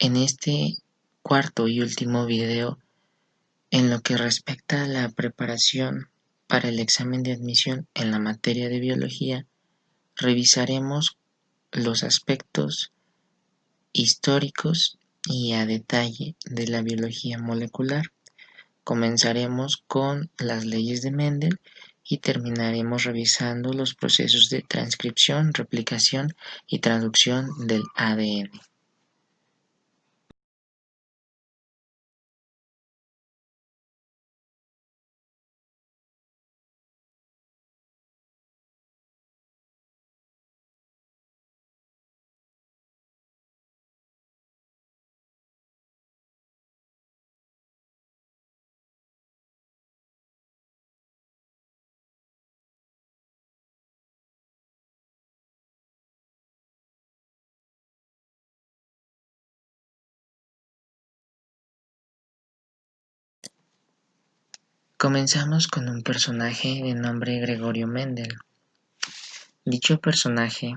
En este cuarto y último video, en lo que respecta a la preparación para el examen de admisión en la materia de biología, revisaremos los aspectos históricos y a detalle de la biología molecular. Comenzaremos con las leyes de Mendel y terminaremos revisando los procesos de transcripción, replicación y traducción del ADN. Comenzamos con un personaje de nombre Gregorio Mendel. Dicho personaje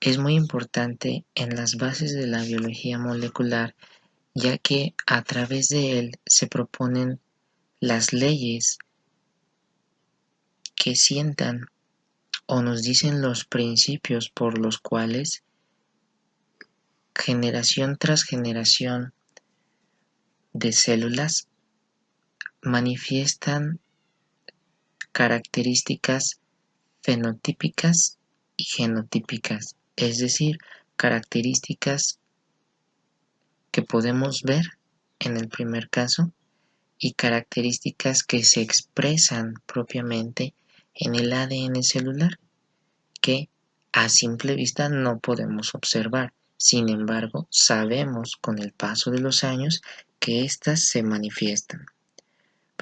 es muy importante en las bases de la biología molecular, ya que a través de él se proponen las leyes que sientan o nos dicen los principios por los cuales generación tras generación de células manifiestan características fenotípicas y genotípicas, es decir, características que podemos ver en el primer caso y características que se expresan propiamente en el ADN celular, que a simple vista no podemos observar. Sin embargo, sabemos con el paso de los años que éstas se manifiestan.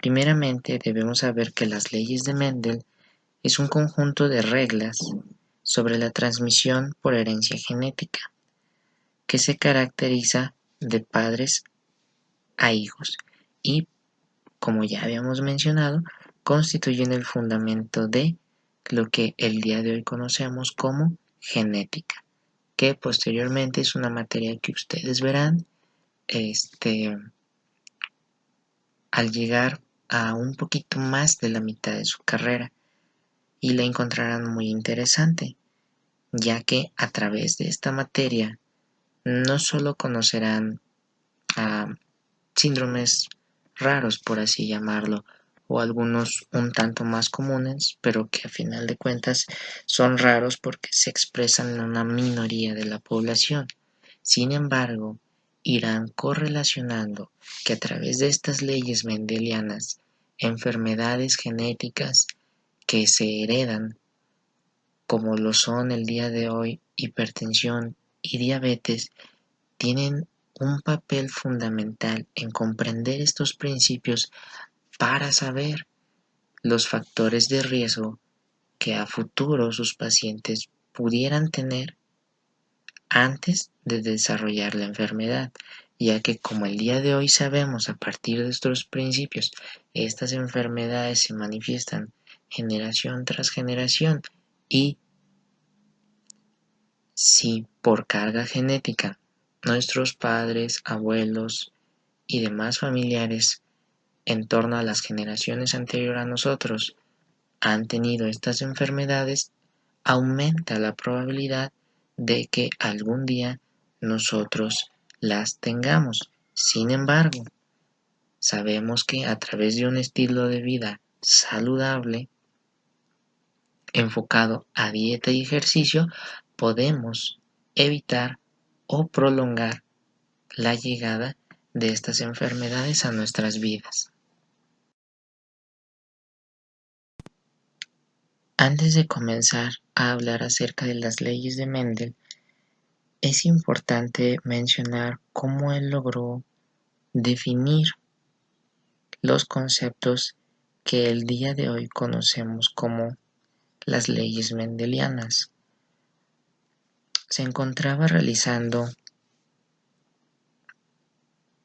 Primeramente, debemos saber que las leyes de Mendel es un conjunto de reglas sobre la transmisión por herencia genética, que se caracteriza de padres a hijos y, como ya habíamos mencionado, constituyen el fundamento de lo que el día de hoy conocemos como genética, que posteriormente es una materia que ustedes verán al llegar a un poquito más de la mitad de su carrera y la encontrarán muy interesante, ya que a través de esta materia no solo conocerán síndromes raros, por así llamarlo, o algunos un tanto más comunes, pero que a final de cuentas son raros porque se expresan en una minoría de la población. Sin embargo, irán correlacionando que a través de estas leyes mendelianas, enfermedades genéticas que se heredan, como lo son el día de hoy hipertensión y diabetes, tienen un papel fundamental en comprender estos principios para saber los factores de riesgo que a futuro sus pacientes pudieran tener antes de desarrollar la enfermedad, ya que como el día de hoy sabemos a partir de estos principios, estas enfermedades se manifiestan generación tras generación y si por carga genética nuestros padres, abuelos y demás familiares en torno a las generaciones anteriores a nosotros han tenido estas enfermedades, aumenta la probabilidad de que algún día nosotros las tengamos. Sin embargo, sabemos que a través de un estilo de vida saludable, enfocado a dieta y ejercicio, podemos evitar o prolongar la llegada de estas enfermedades a nuestras vidas. Antes de comenzar a hablar acerca de las leyes de Mendel, es importante mencionar cómo él logró definir los conceptos que el día de hoy conocemos como las leyes mendelianas. Se encontraba realizando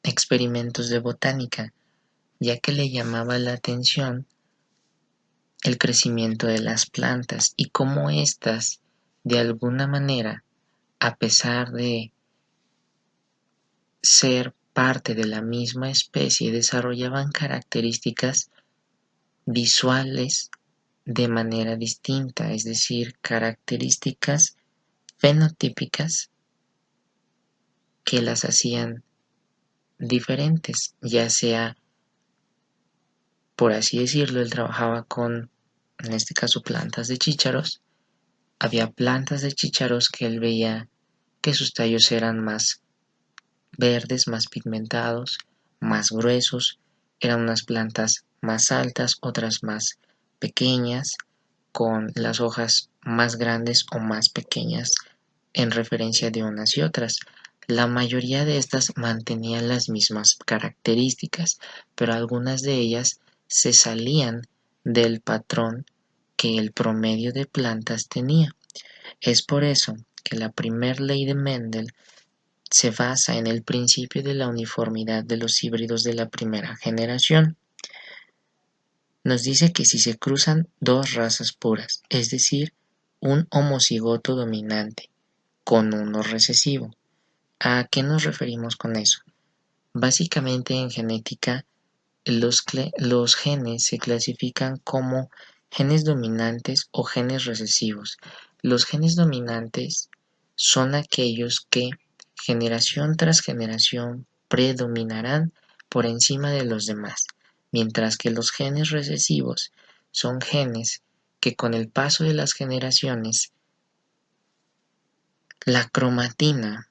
experimentos de botánica, ya que le llamaba la atención el crecimiento de las plantas y cómo éstas, de alguna manera, a pesar de ser parte de la misma especie desarrollaban características visuales de manera distinta, es decir, características fenotípicas que las hacían diferentes, ya sea, por así decirlo, él trabajaba con, en este caso, plantas de chícharos. Había plantas de chícharos que él veía que sus tallos eran más verdes, más pigmentados, más gruesos, eran unas plantas más altas, otras más pequeñas, con las hojas más grandes o más pequeñas en referencia de unas y otras. La mayoría de estas mantenían las mismas características, pero algunas de ellas se salían del patrón que el promedio de plantas tenía. Es por eso que la primera ley de Mendel se basa en el principio de la uniformidad de los híbridos de la primera generación. Nos dice que si se cruzan dos razas puras, es decir, un homocigoto dominante con uno recesivo. ¿A qué nos referimos con eso? Básicamente en genética los genes se clasifican como genes dominantes o genes recesivos. Los genes dominantes son aquellos que generación tras generación predominarán por encima de los demás, mientras que los genes recesivos son genes que con el paso de las generaciones, la cromatina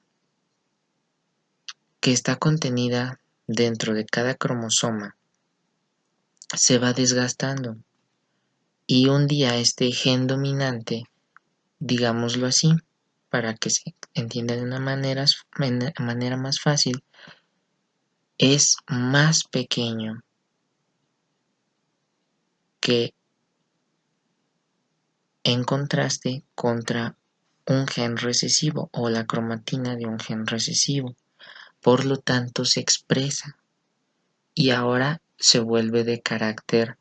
que está contenida dentro de cada cromosoma se va desgastando y un día este gen dominante, digámoslo así, para que se entienda de una manera más fácil, es más pequeño que en contraste contra un gen recesivo o la cromatina de un gen recesivo. Por lo tanto, se expresa y ahora se vuelve de carácter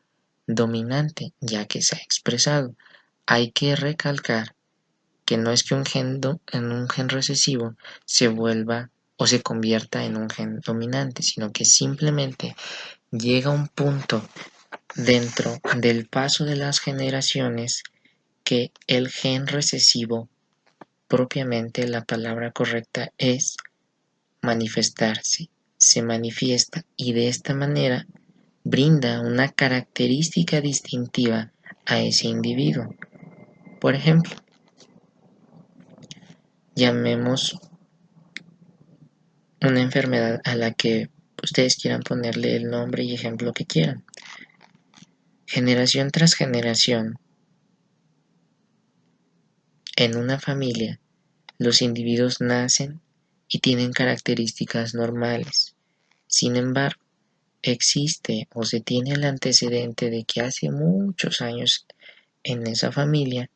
dominante, ya que se ha expresado. Hay que recalcar que no es que en un gen recesivo se vuelva o se convierta en un gen dominante, sino que simplemente llega a un punto dentro del paso de las generaciones que el gen recesivo, propiamente la palabra correcta es manifestarse, se manifiesta y de esta manera brinda una característica distintiva a ese individuo. Por ejemplo, llamemos una enfermedad a la que ustedes quieran ponerle el nombre y ejemplo que quieran. Generación tras generación, en una familia, los individuos nacen y tienen características normales. Sin embargo, existe o se tiene el antecedente de que hace muchos años en esa familia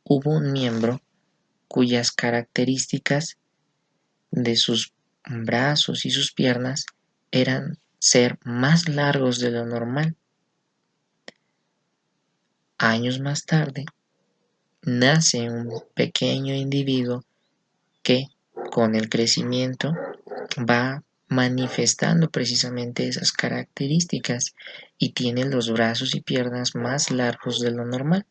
hubo un miembro cuyas características de sus brazos y sus piernas eran ser más largos de lo normal. Años más tarde, nace un pequeño individuo que con el crecimiento va manifestando precisamente esas características y tiene los brazos y piernas más largos de lo normal,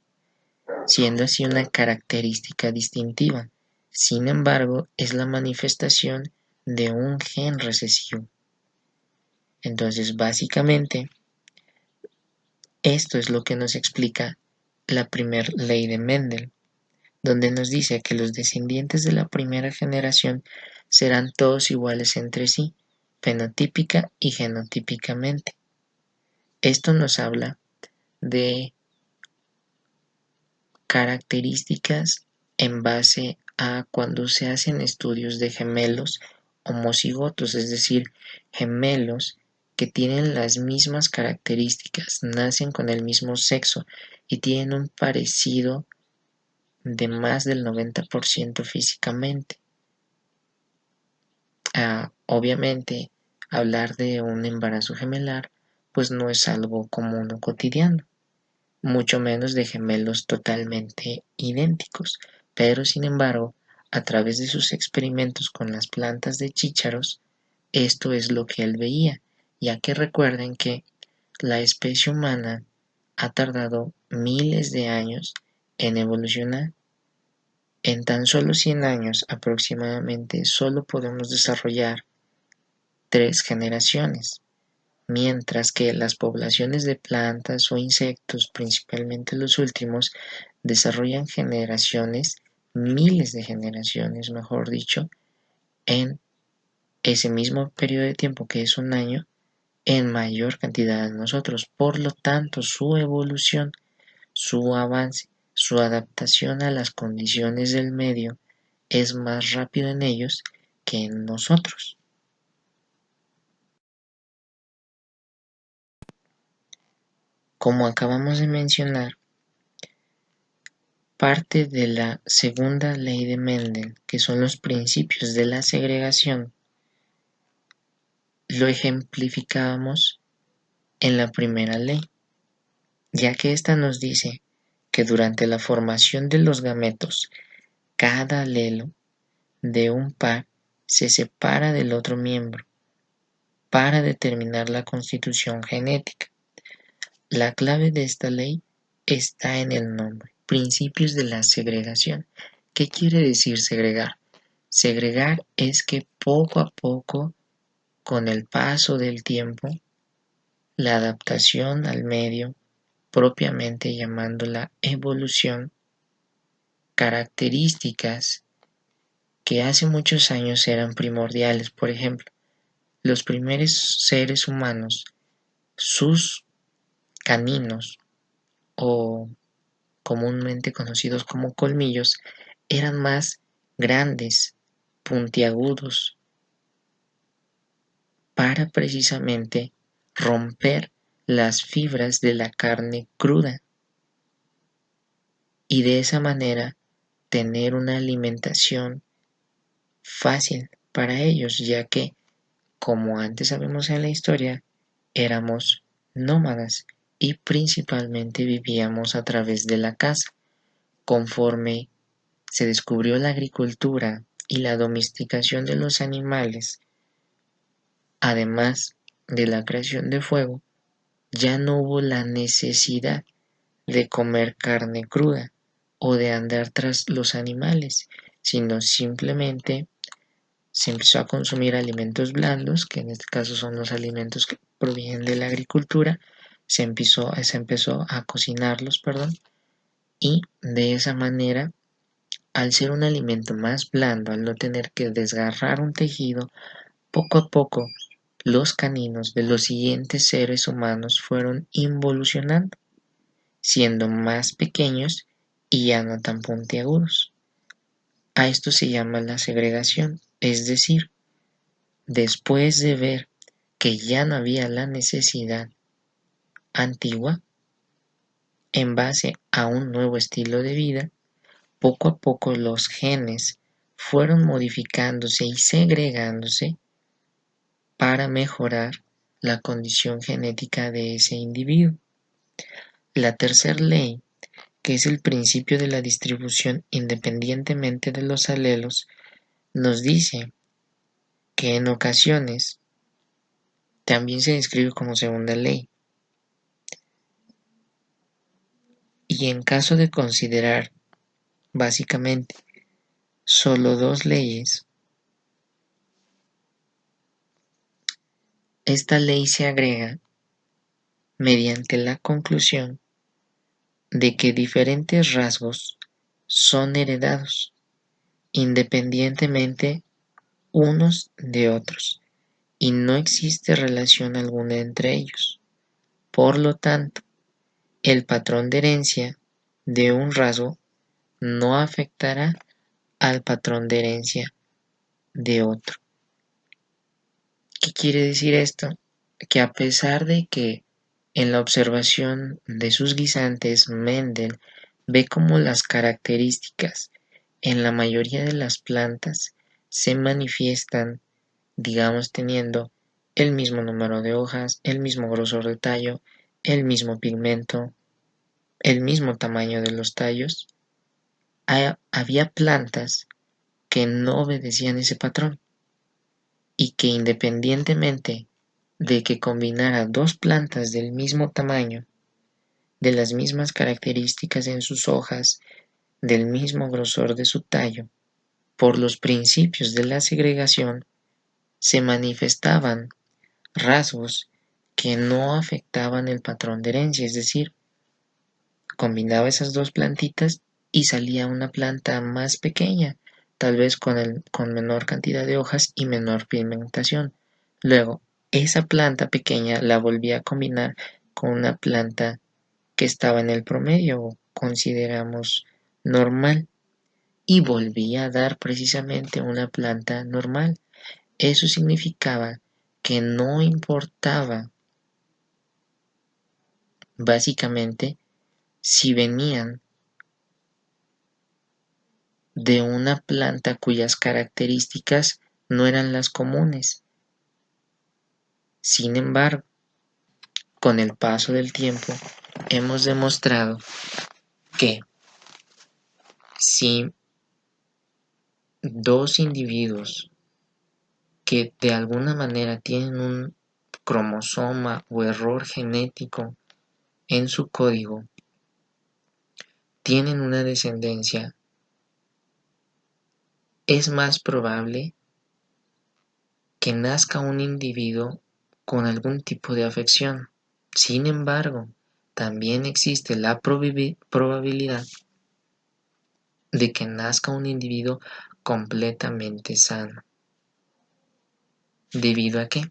siendo así una característica distintiva. Sin embargo, es la manifestación de un gen recesivo. Entonces, básicamente, esto es lo que nos explica la primera ley de Mendel, donde nos dice que los descendientes de la primera generación serán todos iguales entre sí, fenotípica y genotípicamente. Esto nos habla de características en base a cuando se hacen estudios de gemelos homocigotos, es decir, gemelos que tienen las mismas características, nacen con el mismo sexo y tienen un parecido de más del 90% físicamente. Obviamente, hablar de un embarazo gemelar pues no es algo común o cotidiano, mucho menos de gemelos totalmente idénticos, pero sin embargo, a través de sus experimentos con las plantas de chícharos, esto es lo que él veía, ya que recuerden que la especie humana ha tardado miles de años en evolucionar. En tan solo 100 años aproximadamente solo podemos desarrollar 3 generaciones, mientras que las poblaciones de plantas o insectos, principalmente los últimos, desarrollan generaciones, miles de generaciones, mejor dicho, en ese mismo periodo de tiempo que es un año, en mayor cantidad de nosotros. Por lo tanto, su evolución, su avance, su adaptación a las condiciones del medio es más rápido en ellos que en nosotros. Como acabamos de mencionar, parte de la segunda ley de Mendel, que son los principios de la segregación, lo ejemplificamos en la primera ley, ya que ésta nos dice que durante la formación de los gametos, cada alelo de un par se separa del otro miembro para determinar la constitución genética. La clave de esta ley está en el nombre, principios de la segregación. ¿Qué quiere decir segregar? Segregar es que poco a poco, con el paso del tiempo, la adaptación al medio, propiamente llamándola evolución, características que hace muchos años eran primordiales. Por ejemplo, los primeros seres humanos, sus caninos o comúnmente conocidos como colmillos, eran más grandes, puntiagudos, para precisamente romper las fibras de la carne cruda y de esa manera tener una alimentación fácil para ellos, ya que, como antes sabemos en la historia, éramos nómadas y principalmente vivíamos a través de la caza. Conforme se descubrió la agricultura y la domesticación de los animales, además de la creación de fuego, ya no hubo la necesidad de comer carne cruda o de andar tras los animales, sino simplemente se empezó a consumir alimentos blandos, que en este caso son los alimentos que provienen de la agricultura, se empezó a cocinarlos, perdón, y de esa manera, al ser un alimento más blando, al no tener que desgarrar un tejido, poco a poco los caninos de los siguientes seres humanos fueron involucionando, siendo más pequeños y ya no tan puntiagudos. A esto se llama la segregación, es decir, después de ver que ya no había la necesidad antigua, en base a un nuevo estilo de vida, poco a poco los genes fueron modificándose y segregándose para mejorar la condición genética de ese individuo. La tercera ley, que es el principio de la distribución independientemente de los alelos, nos dice que en ocasiones también se describe como segunda ley, y en caso de considerar básicamente solo dos leyes, esta ley se agrega mediante la conclusión de que diferentes rasgos son heredados independientemente unos de otros y no existe relación alguna entre ellos. Por lo tanto, el patrón de herencia de un rasgo no afectará al patrón de herencia de otro. ¿Qué quiere decir esto? Que a pesar de que en la observación de sus guisantes Mendel ve cómo las características en la mayoría de las plantas se manifiestan, digamos, teniendo el mismo número de hojas, el mismo grosor de tallo, el mismo pigmento, el mismo tamaño de los tallos, había plantas que no obedecían ese patrón. y que independientemente de que combinara dos plantas del mismo tamaño, de las mismas características en sus hojas, del mismo grosor de su tallo, por los principios de la segregación, se manifestaban rasgos que no afectaban el patrón de herencia, es decir, combinaba esas dos plantitas y salía una planta más pequeña, tal vez con menor cantidad de hojas y menor pigmentación. Luego, esa planta pequeña la volvía a combinar con una planta que estaba en el promedio, o consideramos normal, y volvía a dar precisamente una planta normal. Eso significaba que no importaba básicamente si venían de una planta cuyas características no eran las comunes. Sin embargo, con el paso del tiempo, hemos demostrado que si dos individuos que de alguna manera tienen un cromosoma o error genético en su código tienen una descendencia, es más probable que nazca un individuo con algún tipo de afección. Sin embargo, también existe la probabilidad de que nazca un individuo completamente sano. ¿Debido a qué?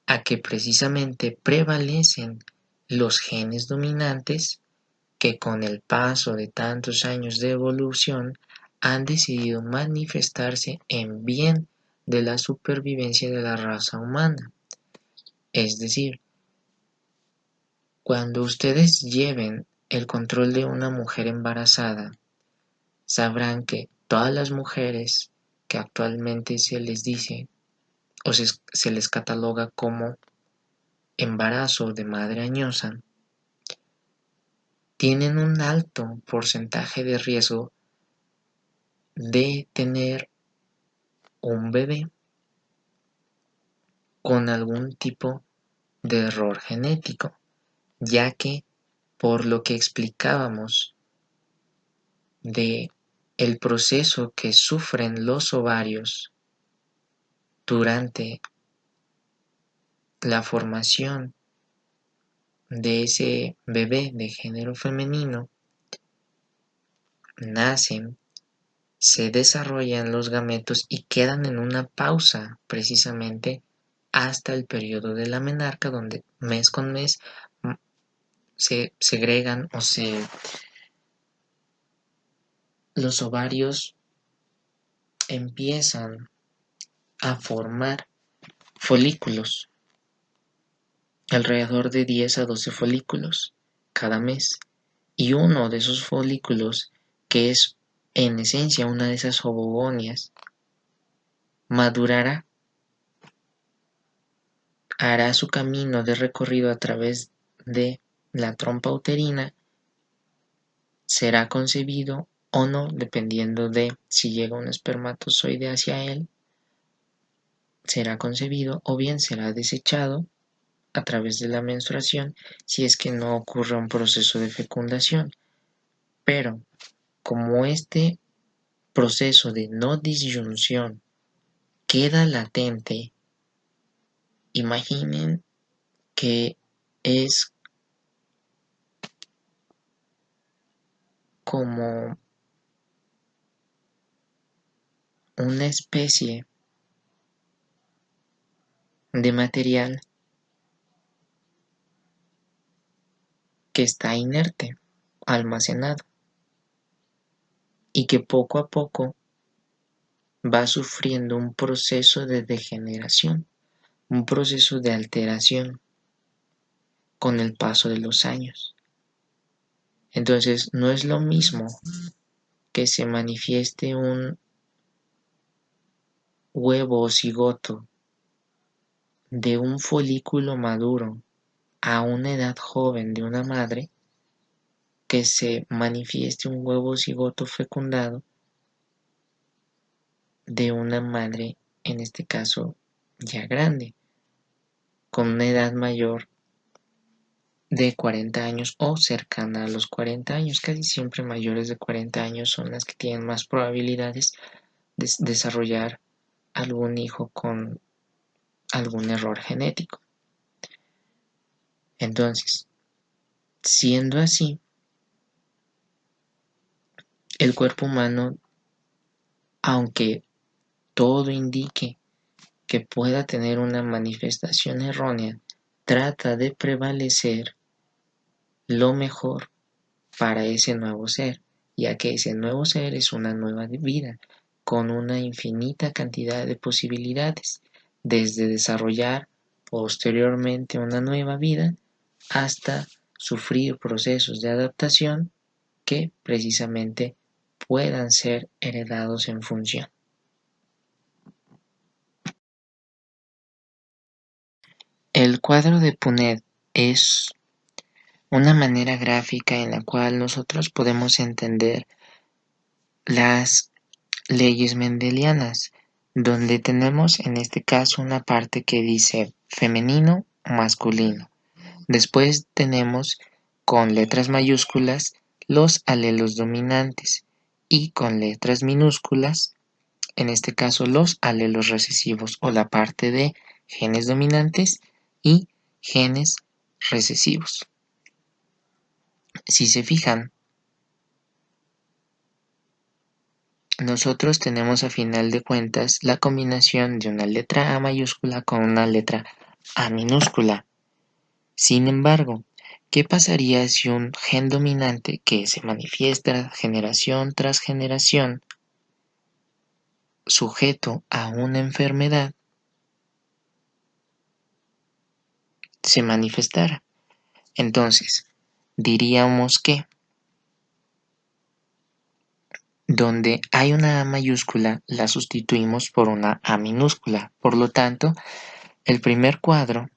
A que precisamente prevalecen los genes dominantes que con el paso de tantos años de evolución han decidido manifestarse en bien de la supervivencia de la raza humana. Es decir, cuando ustedes lleven el control de una mujer embarazada, sabrán que todas las mujeres que actualmente se les dice o se les cataloga como embarazo de madre añosa, tienen un alto porcentaje de riesgo de tener un bebé con algún tipo de error genético, ya que por lo que explicábamos de el proceso que sufren los ovarios durante la formación de ese bebé de género femenino, nacen, se desarrollan los gametos y quedan en una pausa precisamente hasta el periodo de la menarca, donde mes con mes se segregan los ovarios empiezan a formar folículos, alrededor de 10 a 12 folículos cada mes, y uno de esos folículos, que es en esencia una de esas ovogonias, madurará, hará su camino de recorrido a través de la trompa uterina, será concebido o no, dependiendo de si llega un espermatozoide hacia él, será concebido o bien será desechado a través de la menstruación si es que no ocurre un proceso de fecundación. Pero como este proceso de no disyunción queda latente, imaginen que es como una especie de material que está inerte, almacenado, y que poco a poco va sufriendo un proceso de degeneración, un proceso de alteración con el paso de los años. Entonces, no es lo mismo que se manifieste un huevo o cigoto de un folículo maduro a una edad joven de una madre, que se manifieste un huevo o cigoto fecundado de una madre en este caso ya grande, con una edad mayor de 40 años o cercana a los 40 años. Casi siempre mayores de 40 años son las que tienen más probabilidades de desarrollar algún hijo con algún error genético. Entonces, siendo así, el cuerpo humano, aunque todo indique que pueda tener una manifestación errónea, trata de prevalecer lo mejor para ese nuevo ser, ya que ese nuevo ser es una nueva vida, con una infinita cantidad de posibilidades, desde desarrollar posteriormente una nueva vida hasta sufrir procesos de adaptación que precisamente puedan ser heredados en función. El cuadro de Punnett es una manera gráfica en la cual nosotros podemos entender las leyes mendelianas, donde tenemos en este caso una parte que dice femenino, masculino. Después tenemos con letras mayúsculas los alelos dominantes y con letras minúsculas, en este caso los alelos recesivos o la parte de genes dominantes y genes recesivos. Si se fijan, nosotros tenemos a final de cuentas la combinación de una letra A mayúscula con una letra A minúscula. Sin embargo, ¿qué pasaría si un gen dominante que se manifiesta generación tras generación, sujeto a una enfermedad, se manifestara? Entonces, diríamos que donde hay una A mayúscula la sustituimos por una A minúscula. Por lo tanto, el primer cuadro,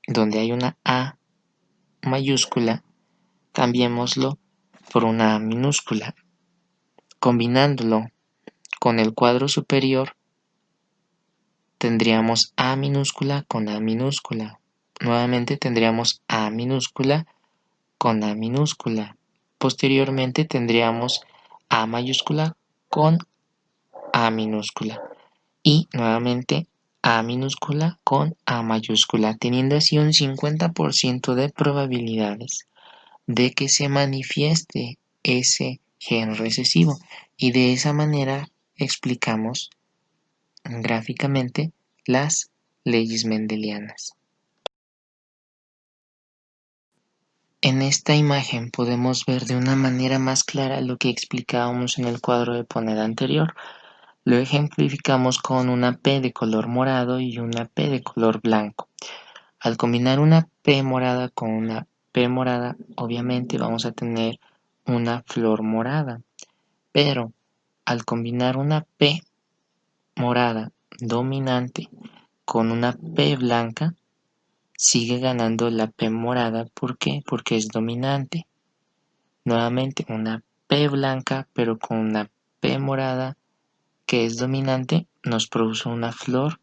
donde hay una A mayúscula, cambiémoslo por una A minúscula. Combinándolo con el cuadro superior, tendríamos A minúscula con A minúscula. Nuevamente tendríamos A minúscula con A minúscula. Posteriormente tendríamos A mayúscula con A minúscula. Y nuevamente A minúscula con A mayúscula, teniendo así un 50% de probabilidades de que se manifieste ese gen recesivo. Y de esa manera explicamos gráficamente las leyes mendelianas. En esta imagen podemos ver de una manera más clara lo que explicábamos en el cuadro de Punnett anterior. Lo ejemplificamos con una P de color morado y una P de color blanco. Al combinar una P morada con una P morada, obviamente vamos a tener una flor morada. Pero al combinar una P morada dominante con una P blanca, sigue ganando la P morada. ¿Por qué? Porque es dominante. Nuevamente una P blanca pero con una P morada que es dominante nos produce una flor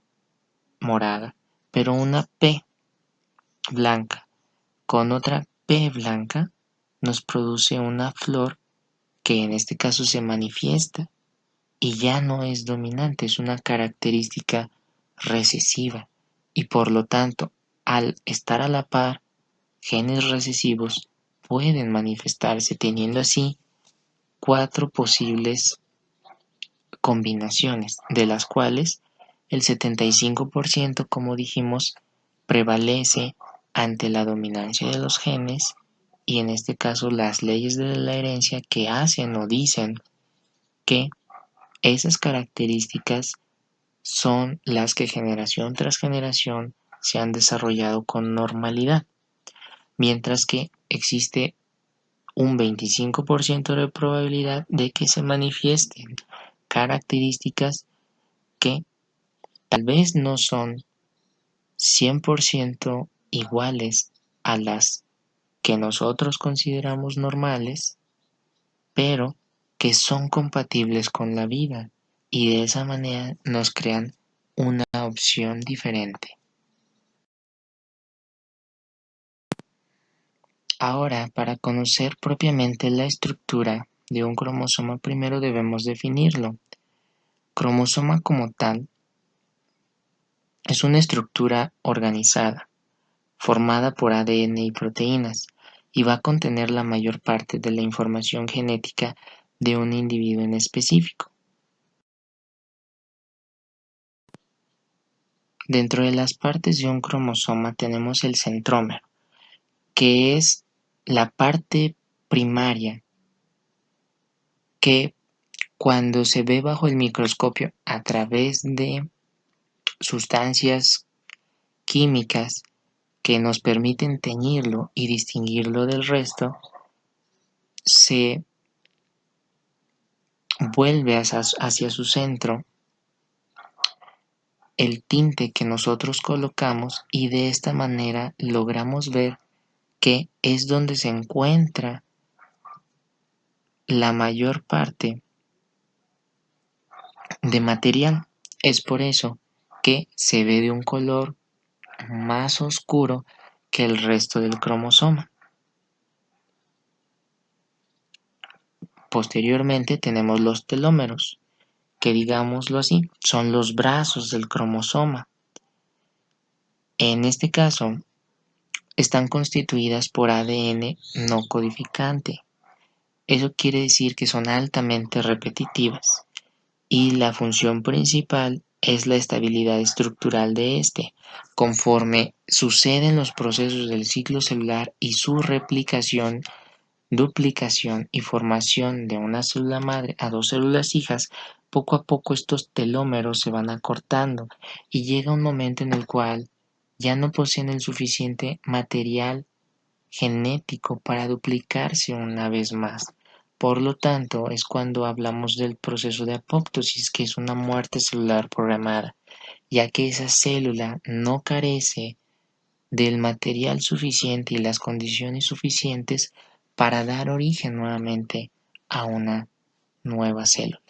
morada. Pero una P blanca con otra P blanca nos produce una flor que en este caso se manifiesta y ya no es dominante, es una característica recesiva y por lo tanto al estar a la par genes recesivos pueden manifestarse teniendo así 4 posibles combinaciones, de las cuales el 75%, como dijimos, prevalece ante la dominancia de los genes y en este caso las leyes de la herencia que hacen o dicen que esas características son las que generación tras generación se han desarrollado con normalidad, mientras que existe un 25% de probabilidad de que se manifiesten características que tal vez no son 100% iguales a las que nosotros consideramos normales, pero que son compatibles con la vida y de esa manera nos crean una opción diferente. Ahora, para conocer propiamente la estructura de un cromosoma, primero debemos definirlo. Cromosoma como tal es una estructura organizada, formada por ADN y proteínas, y va a contener la mayor parte de la información genética de un individuo en específico. Dentro de las partes de un cromosoma tenemos el centrómero, que es la parte primaria que cuando se ve bajo el microscopio a través de sustancias químicas que nos permiten teñirlo y distinguirlo del resto, se vuelve hacia su centro el tinte que nosotros colocamos y de esta manera logramos ver que es donde se encuentra la mayor parte de material. Es por eso que se ve de un color más oscuro que el resto del cromosoma. Posteriormente tenemos los telómeros, que digámoslo así, son los brazos del cromosoma. En este caso, están constituidas por ADN no codificante. Eso quiere decir que son altamente repetitivas y la función principal es la estabilidad estructural de este. Conforme suceden los procesos del ciclo celular y su replicación, duplicación y formación de una célula madre a dos células hijas, poco a poco estos telómeros se van acortando y llega un momento en el cual ya no poseen el suficiente material genético para duplicarse una vez más. Por lo tanto, es cuando hablamos del proceso de apoptosis, que es una muerte celular programada, ya que esa célula no carece del material suficiente y las condiciones suficientes para dar origen nuevamente a una nueva célula.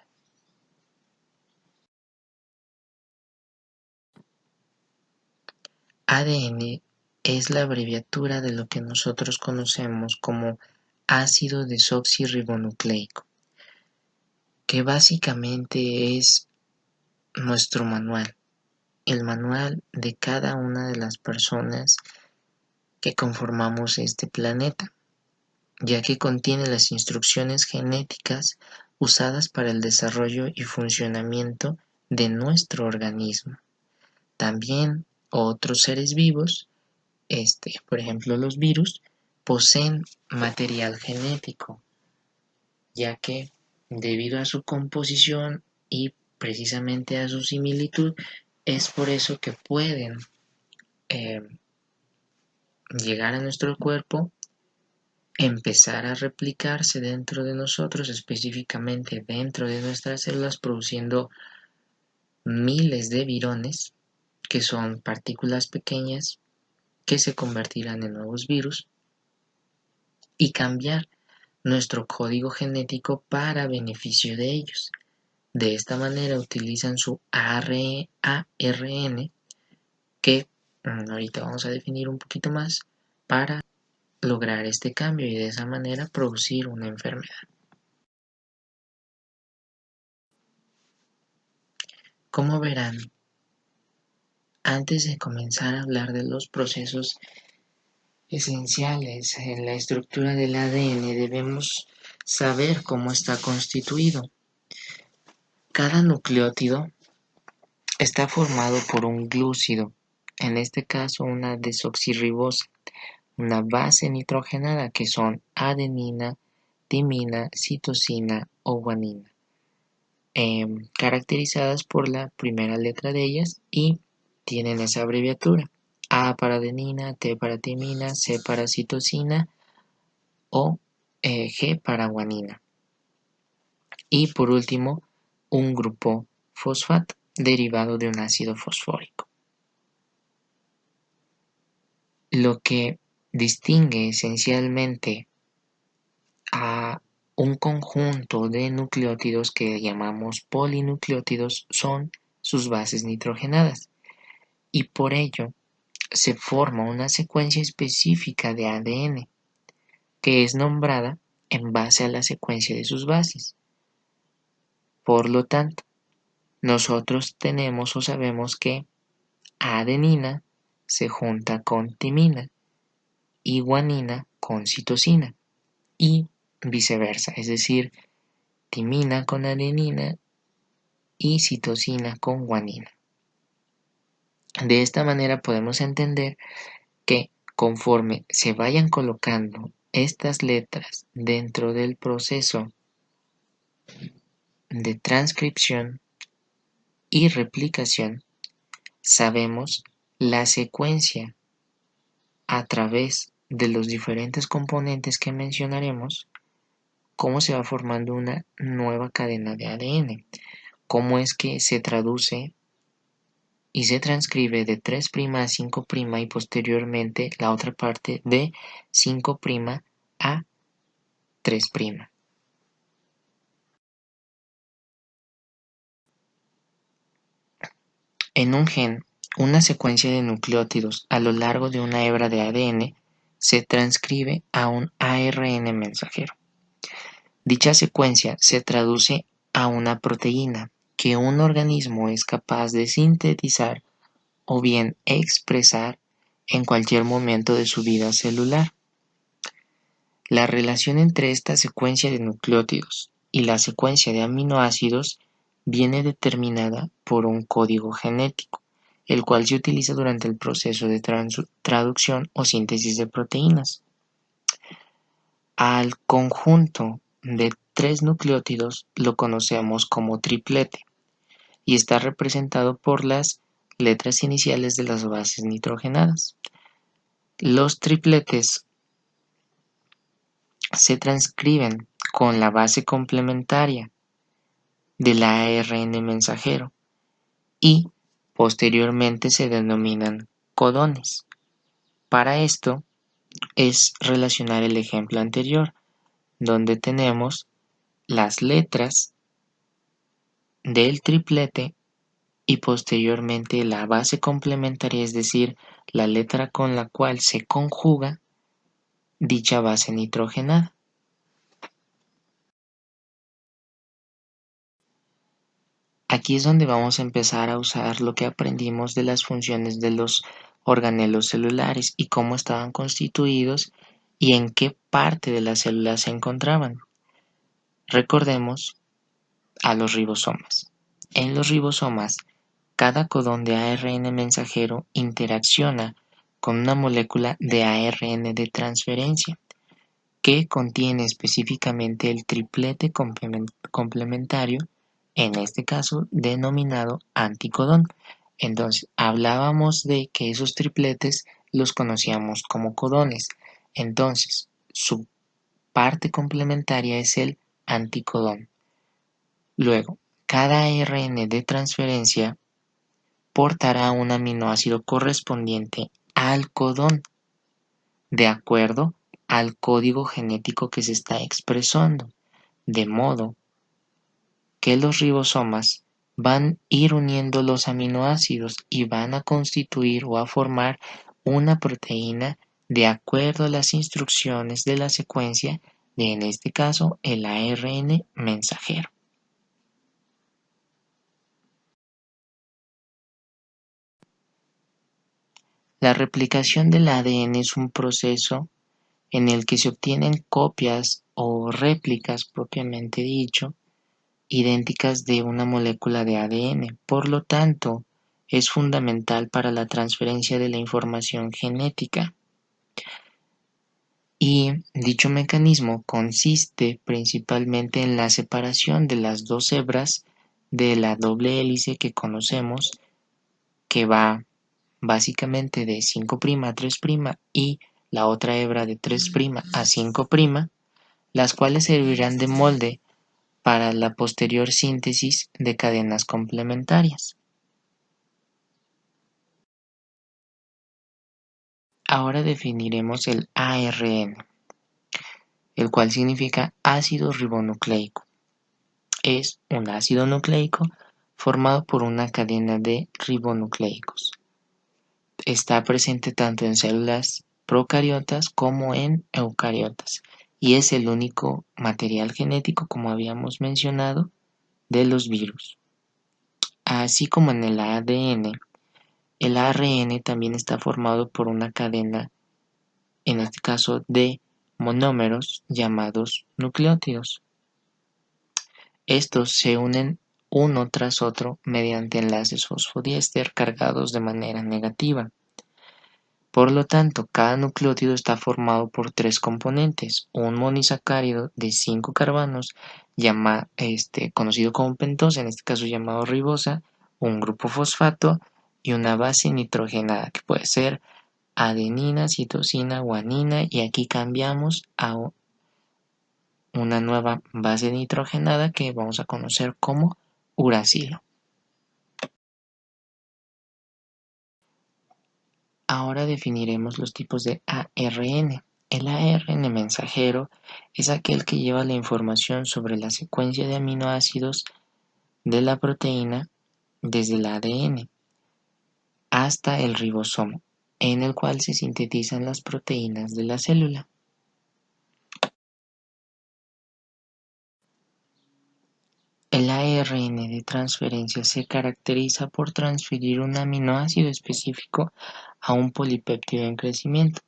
ADN es la abreviatura de lo que nosotros conocemos como ácido desoxirribonucleico, que básicamente es nuestro manual, el manual de cada una de las personas que conformamos este planeta, ya que contiene las instrucciones genéticas usadas para el desarrollo y funcionamiento de nuestro organismo. También otros seres vivos, por ejemplo los virus, poseen material genético, ya que debido a su composición y precisamente a su similitud, es por eso que pueden eh, llegar a nuestro cuerpo, empezar a replicarse dentro de nosotros, específicamente dentro de nuestras células, produciendo miles de virones, que son partículas pequeñas que se convertirán en nuevos virus, y cambiar nuestro código genético para beneficio de ellos. De esta manera utilizan su ARN, que ahorita vamos a definir un poquito más, para lograr este cambio y de esa manera producir una enfermedad. Como verán, antes de comenzar a hablar de los procesos esenciales en la estructura del ADN, debemos saber cómo está constituido. Cada nucleótido está formado por un glúcido, en este caso una desoxirribosa, una base nitrogenada que son adenina, timina, citosina o guanina, caracterizadas por la primera letra de ellas y tienen esa abreviatura: A para adenina, T para timina, C para citosina o G para guanina. Y por último, un grupo fosfato derivado de un ácido fosfórico. Lo que distingue esencialmente a un conjunto de nucleótidos que llamamos polinucleótidos son sus bases nitrogenadas y por ello se forma una secuencia específica de ADN que es nombrada en base a la secuencia de sus bases. Por lo tanto, nosotros tenemos o sabemos que adenina se junta con timina y guanina con citosina y viceversa, es decir, timina con adenina y citosina con guanina. De esta manera podemos entender que conforme se vayan colocando estas letras dentro del proceso de transcripción y replicación, sabemos la secuencia a través de los diferentes componentes que mencionaremos, cómo se va formando una nueva cadena de ADN, cómo es que se traduce y se transcribe de 3' a 5' y posteriormente la otra parte de 5' a 3'. En un gen, una secuencia de nucleótidos a lo largo de una hebra de ADN se transcribe a un ARN mensajero. Dicha secuencia se traduce a una proteína que un organismo es capaz de sintetizar o bien expresar en cualquier momento de su vida celular. La relación entre esta secuencia de nucleótidos y la secuencia de aminoácidos viene determinada por un código genético, el cual se utiliza durante el proceso de traducción o síntesis de proteínas. Al conjunto de 3 nucleótidos lo conocemos como triplete y está representado por las letras iniciales de las bases nitrogenadas. Los tripletes se transcriben con la base complementaria del ARN mensajero y posteriormente se denominan codones. Para esto es relacionar el ejemplo anterior, donde tenemos las letras del triplete y posteriormente la base complementaria, es decir, la letra con la cual se conjuga dicha base nitrogenada. Aquí es donde vamos a empezar a usar lo que aprendimos de las funciones de los organelos celulares y cómo estaban constituidos y en qué parte de la célula se encontraban. Recordemos a los ribosomas. En los ribosomas, cada codón de ARN mensajero interacciona con una molécula de ARN de transferencia que contiene específicamente el triplete complementario, en este caso denominado anticodón. Entonces, hablábamos de que esos tripletes los conocíamos como codones. Entonces, su parte complementaria es el anticodón. Luego, cada ARN de transferencia portará un aminoácido correspondiente al codón, de acuerdo al código genético que se está expresando, de modo que los ribosomas van a ir uniendo los aminoácidos y van a constituir o a formar una proteína de acuerdo a las instrucciones de la secuencia de, en este caso, el ARN mensajero. La replicación del ADN es un proceso en el que se obtienen copias o réplicas propiamente dicho, idénticas de una molécula de ADN. Por lo tanto, es fundamental para la transferencia de la información genética. Y dicho mecanismo consiste principalmente en la separación de las dos hebras de la doble hélice que conocemos, que va básicamente de 5' a 3' y la otra hebra de 3' a 5', las cuales servirán de molde para la posterior síntesis de cadenas complementarias. Ahora definiremos el ARN, el cual significa ácido ribonucleico. Es un ácido nucleico formado por una cadena de ribonucleicos. Está presente tanto en células procariotas como en eucariotas y es el único material genético, como habíamos mencionado, de los virus. Así como en el ARN también está formado por una cadena, en este caso de monómeros llamados nucleótidos. Estos se unen uno tras otro mediante enlaces fosfodiéster cargados de manera negativa. Por lo tanto, cada nucleótido está formado por tres componentes: un monosacárido de 5 carbonos conocido como pentosa, en este caso llamado ribosa, un grupo fosfato y una base nitrogenada, que puede ser adenina, citosina, guanina, y aquí cambiamos a una nueva base nitrogenada que vamos a conocer como uracilo. Ahora definiremos los tipos de ARN. El ARN mensajero es aquel que lleva la información sobre la secuencia de aminoácidos de la proteína desde el ADN hasta el ribosoma, en el cual se sintetizan las proteínas de la célula. El ARN de transferencia se caracteriza por transferir un aminoácido específico a un polipéptido en crecimiento,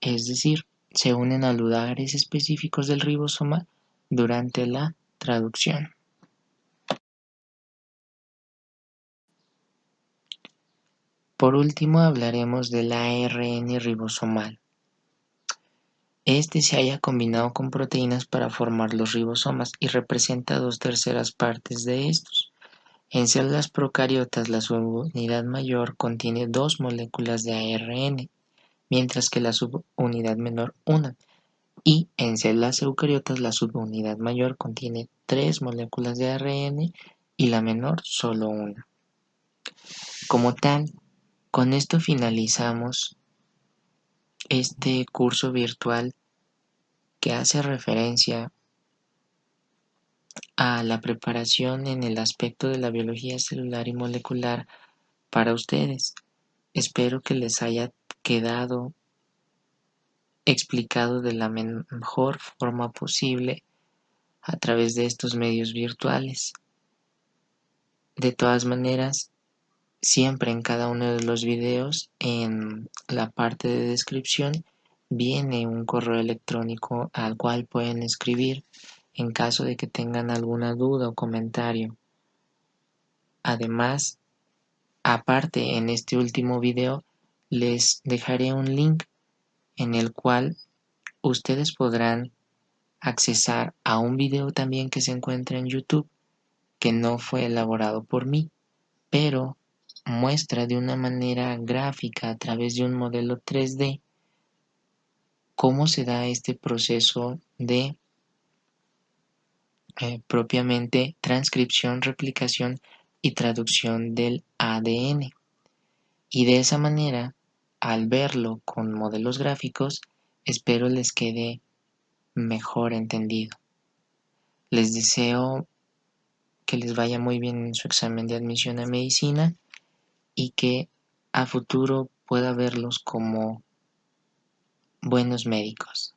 es decir, se unen a lugares específicos del ribosoma durante la traducción. Por último, hablaremos del ARN ribosomal. Este se haya combinado con proteínas para formar los ribosomas y representa 2/3 partes de estos. En células procariotas, la subunidad mayor contiene 2 moléculas de ARN, mientras que la subunidad menor una. Y en células eucariotas, la subunidad mayor contiene 3 moléculas de ARN y la menor solo una. Como tal, con esto finalizamos este curso virtual que hace referencia a la preparación en el aspecto de la biología celular y molecular para ustedes. Espero que les haya quedado explicado de la mejor forma posible a través de estos medios virtuales. De todas maneras, siempre en cada uno de los videos, en la parte de descripción, viene un correo electrónico al cual pueden escribir en caso de que tengan alguna duda o comentario. Además, aparte, en este último video les dejaré un link en el cual ustedes podrán accesar a un video también que se encuentra en YouTube, que no fue elaborado por mí, pero muestra de una manera gráfica a través de un modelo 3D cómo se da este proceso de propiamente transcripción, replicación y traducción del ADN. Y de esa manera, al verlo con modelos gráficos, espero les quede mejor entendido. Les deseo que les vaya muy bien en su examen de admisión a medicina y que a futuro pueda verlos como buenos médicos.